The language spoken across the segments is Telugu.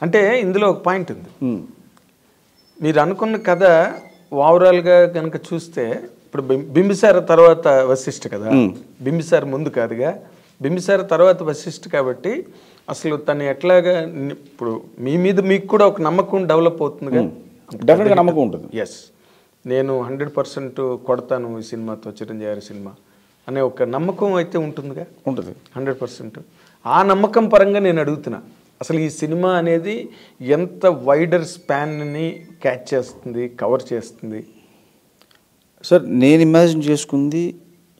అంటే ఇందులో ఒక పాయింట్ ఉంది. మీరు అనుకున్న కథ ఓవరాల్గా కనుక చూస్తే ఇప్పుడు బింబిసార తర్వాత వశిష్ఠ కదా, బింబిసార ముందు కాదుగా, బింబిసార తర్వాత వశిష్ఠ కాబట్టి అసలు తను ఎట్లాగా ఇప్పుడు మీ మీద మీకు కూడా ఒక నమ్మకం డెవలప్ అవుతుందిగా. డెఫినెట్గా నమ్మకం ఉంటుంది. ఎస్, నేను 100% కొడతాను ఈ సినిమాతో, చిరంజీవి గారి సినిమా అనే ఒక నమ్మకం అయితే ఉంటుందిగా. ఉంటుంది 100%. ఆ నమ్మకం పరంగా నేను అడుగుతున్నా, అసలు ఈ సినిమా అనేది ఎంత వైడర్ స్పాన్ని క్యాచ్ చేస్తుంది, కవర్ చేస్తుంది? సార్ నేను ఇమాజిన్ చేసుకుంది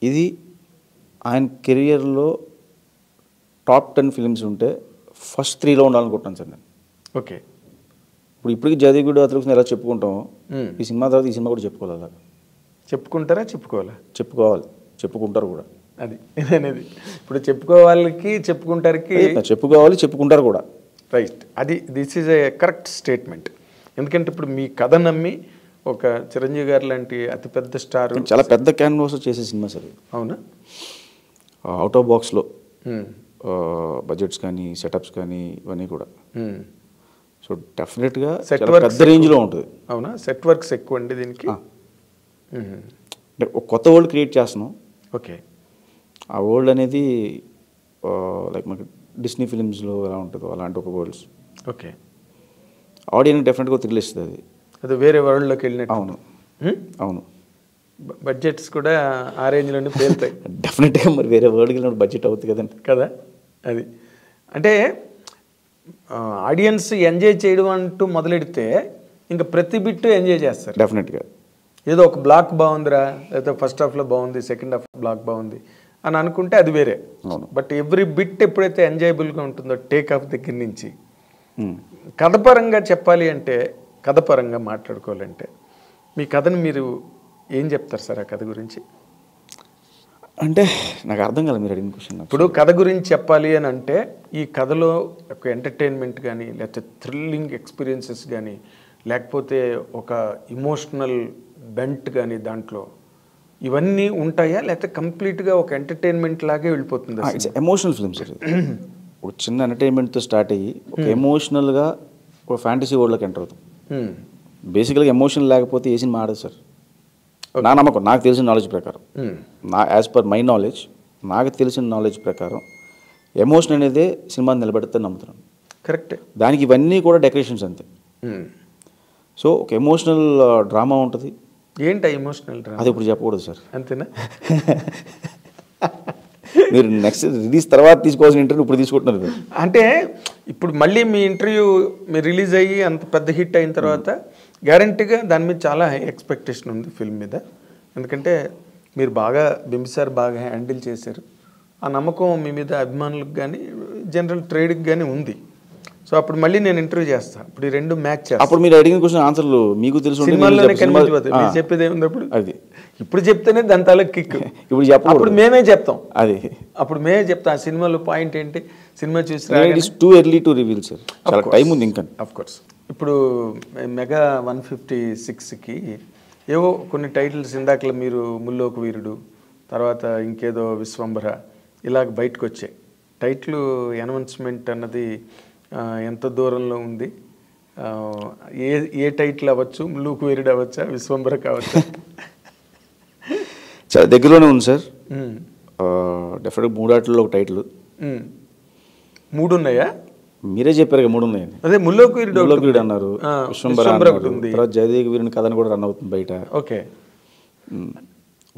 ఇది ఆయన కెరియర్లో టాప్ 10 ఫిలిమ్స్ ఉంటే ఫస్ట్ 3లో ఉండాలనుకుంటున్నాను సార్ నేను. ఓకే, ఇప్పటికి జయదేవ్ అతను ఎలా చెప్పుకుంటామో ఈ సినిమా తర్వాత ఈ సినిమా కూడా చెప్పుకోవాలి. అలాగా చెప్పుకుంటారా? చెప్పుకోవాలా? చెప్పుకోవాలి, చెప్పుకుంటారు కూడా. అది అనేది ఇప్పుడు చెప్పుకోవాలకి చెప్పుకుంటారికి, చెప్పుకోవాలి చెప్పుకుంటారు కూడా. రైట్, అది this is a correct statement. ఎందుకంటే ఇప్పుడు మీ కథ నమ్మి ఒక చిరంజీవి గారు లాంటి అతిపెద్ద స్టార్, చాలా పెద్ద క్యాన్వాస్ చేసే సినిమా సార్. అవునా? అవుట్ ఆఫ్ బాక్స్లో బడ్జెట్స్ కానీ సెటప్స్ కానీ ఇవన్నీ కూడా. సో డెఫినెట్గా సెట్ వర్క్ పెద్ద రేంజ్లో ఉంటుంది. అవునా? సెట్ వర్క్స్ ఎక్కువ అండి దీనికి. అంటే ఒక కొత్త వరల్డ్ క్రియేట్ చేస్తున్నాం. ఓకే, ఆ వరల్డ్ అనేది లైక్ మనకి డిస్నీ ఫిలిమ్స్లో ఎలా ఉంటుందో అలాంటి ఒక వరల్డ్స్. ఓకే, ఆడియన్కి డెఫినెట్గా థ్రిల్ ఇస్తుంది అది. అది వేరే వరల్డ్లోకి వెళ్ళినట్టు. అవును అవును. బడ్జెట్స్ కూడా ఆ రేంజ్లోనే పేలుతాయి. డెఫినెట్గా మరి వేరే వరల్డ్కి వెళ్ళినప్పుడు బడ్జెట్ అవుతుంది కదండి. కదా, అది అంటే ఆడియన్స్ ఎంజాయ్ చేయడం అంటూ మొదలెడితే ఇంకా ప్రతి బిట్టు ఎంజాయ్ చేస్తారు డెఫినెట్గా. ఏదో ఒక బ్లాక్ బాగుందిరా, లేకపోతే ఫస్ట్ హాఫ్లో బాగుంది, సెకండ్ హాఫ్ బ్లాక్ బాగుంది అని అనుకుంటే అది వేరే. బట్ ఎవ్రీ బిట్ ఎప్పుడైతే ఎంజాయబుల్గా ఉంటుందో టేక్ ఆఫ్ దగ్గర నుంచి, కథపరంగా చెప్పాలి అంటే, కథపరంగా మాట్లాడుకోవాలంటే మీ కథను మీరు ఏం చెప్తారు సార్ ఆ కథ గురించి? అంటే నాకు అర్థం కాలేదు మీరు అడిగిన క్వశ్చన్. ఇప్పుడు కథ గురించి చెప్పాలి అని అంటే ఈ కథలో ఒక ఎంటర్టైన్మెంట్ కానీ, లేకపోతే థ్రిల్లింగ్ ఎక్స్పీరియన్సెస్ కానీ, లేకపోతే ఒక ఇమోషనల్ బెంట్ కానీ దాంట్లో ఇవన్నీ ఉంటాయా, లేకపోతే కంప్లీట్గా ఒక ఎంటర్టైన్మెంట్ లాగే వెళ్ళిపోతుందా? It's emotional film sir. ఒక చిన్న ఎంటర్టైన్మెంట్తో స్టార్ట్ అయ్యి ఒక ఎమోషనల్గా ఒక ఫ్యాంటసీ వరల్డ్లోకి ఎంటర్ అవుతాం. బేసికల్గా ఎమోషన్ లేకపోతే ఏ సినిమా ఆడదు సార్. నా నమ్మకం, నాకు తెలిసిన నాలెడ్జ్ ప్రకారం, యాజ్ పర్ మై నాలెడ్జ్, నాకు తెలిసిన నాలెడ్జ్ ప్రకారం ఎమోషన్ అనేది సినిమాని నిలబెడతాను నమ్ముతున్నాను. కరెక్ట్. దానికి ఇవన్నీ కూడా డెకరేషన్స్ అంతే. సో ఒక ఎమోషనల్ డ్రామా ఉంటుంది. ఏంటి ఎమోషనల్ డ్రామా? అది ఇప్పుడు చెప్పకూడదు సార్. అంతేనా? మీరు నెక్స్ట్ రిలీజ్ తర్వాత తీసుకోవాల్సిన ఇంటర్వ్యూ ఇప్పుడు తీసుకుంటున్నారు. అంటే ఇప్పుడు మళ్ళీ మీ ఇంటర్వ్యూ మీరు రిలీజ్ అయ్యి అంత పెద్ద హిట్ అయిన తర్వాత గ్యారంటీగా దాని మీద చాలా హై ఎక్స్పెక్టేషన్ ఉంది ఫిల్మ్ మీద. ఎందుకంటే మీరు బాగా బింబిసార్ బాగా హ్యాండిల్ చేశారు. ఆ నమ్మకం మీ మీద అభిమానులకు కానీ జనరల్ ట్రేడ్కి కానీ ఉంది. సో అప్పుడు మళ్ళీ నేను ఇంటర్వ్యూ చేస్తాను. ఇప్పుడు ఈ రెండు మ్యాచ్ చేస్తాను. అప్పుడు మీరు అడిగిన క్వశ్చన్ ఆన్సర్లు మీకు తెలుసు, సినిమాల్లోనే కనిపించిపోతుంది. మీరు చెప్పేది ఏముంది అప్పుడు? అది ఇప్పుడు చెప్తేనే దాని తాలూకు కిక్. ఇప్పుడు చెప్పప్పుడు అప్పుడు మేమే చెప్తాం. అది అప్పుడు మేమే చెప్తాం. ఆ సినిమాలో పాయింట్ ఏంటి, సినిమా చూసి it is too early to reveal sir. చాలా టైం ఉంది ఇంకా. Of course. ఇప్పుడు మెగా 156కి ఏవో కొన్ని టైటిల్స్, ఇందాకలో మీరు ముల్లోక వీరుడు, తర్వాత ఇంకేదో విశ్వంభర, ఇలాగ బయటకు వచ్చాయి. టైటిల్ అనౌన్స్మెంట్ అన్నది ఎంత దూరంలో ఉంది? ఏ టైటిల్ అవ్వచ్చు? ముల్లోక వీరుడు అవ్వచ్చా, విశ్వంభర కావచ్చా? చాలా దగ్గరలోనే ఉంది సార్. డెఫినెట్గా 3 ఆటల్లో ఒక టైటిల్. 3 ఉన్నాయా? మీరే చెప్పారు 3 ఉన్నాయని. అదే ముల్లోక వీరుడు అన్నారు, విశ్వంభర ఒకటి, తర్వాత జయదేవ్ వీరుని కథను కూడా రన్ అవుతుంది బయట. ఓకే,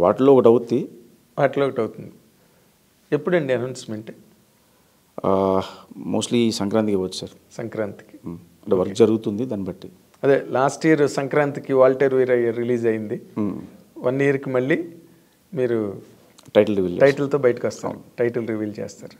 వాటిలో ఒకటి అవుతుంది. వాటిలో ఒకటి అవుతుంది. ఎప్పుడండి అనౌన్స్మెంట్? మోస్ట్లీ సంక్రాంతికి ఇవ్వచ్చు సార్. సంక్రాంతికి అంటే వర్క్ జరుగుతుంది దాన్ని బట్టి. అదే లాస్ట్ ఇయర్ సంక్రాంతికి వాల్టర్ వీరయ్య రిలీజ్ అయింది. 1 ఇయర్కి మళ్ళీ మీరు టైటిల్తో బయటకు వస్తాం, టైటిల్ రివీల్ చేస్తారు.